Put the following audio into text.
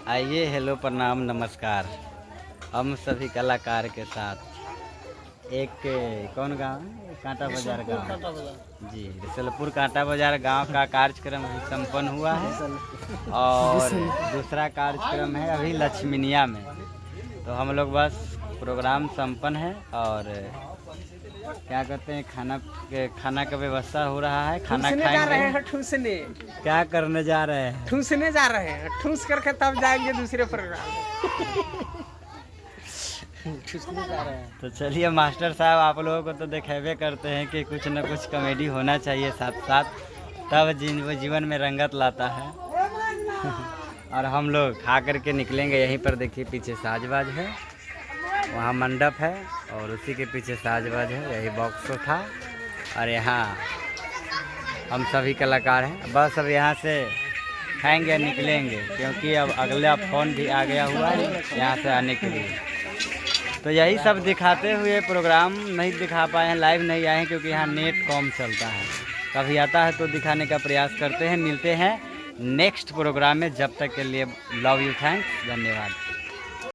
आइए, हेलो, प्रणाम, नमस्कार। हम सभी कलाकार के साथ एक कौन गांव है? कांटा बाजार गांव। जी, रसलपुर कांटा बाजार गांव का कार्यक्रम अभी संपन्न हुआ है और दूसरा कार्यक्रम है अभी लक्ष्मीनिया में। तो हम लोग बस प्रोग्राम संपन्न है और क्या कहते हैं, खाना का व्यवस्था हो रहा है। खाना खाएंगे। जा रहे हैं ठूसने। क्या करने जा रहे हैं? ठूसने जा रहे हैं। ठूस करके तब जाएंगे दूसरे प्रोग्राम। ठूसने जा रहे हैं। तो चलिए मास्टर साहब, आप लोगों को तो दिखेबे करते हैं कि कुछ न कुछ कॉमेडी होना चाहिए साथ साथ, तब जीवन में रंगत लाता है। और हम लोग खा करके निकलेंगे। यहीं पर देखिए पीछे साजबाज है, वहाँ मंडप है और उसी के पीछे साजबाज है। यही बॉक्स था और यहाँ हम सभी कलाकार हैं। बस अब यहाँ से खाएंगे निकलेंगे, क्योंकि अब अगला फ़ोन भी आ गया हुआ है यहाँ से आने के लिए। तो यही सब दिखाते हुए प्रोग्राम नहीं दिखा पाए हैं, लाइव नहीं आए हैं, क्योंकि यहाँ नेट कम चलता है। कभी आता है तो दिखाने का प्रयास करते हैं। मिलते हैं नेक्स्ट प्रोग्राम में। जब तक के लिए लव यू, थैंक्स, धन्यवाद।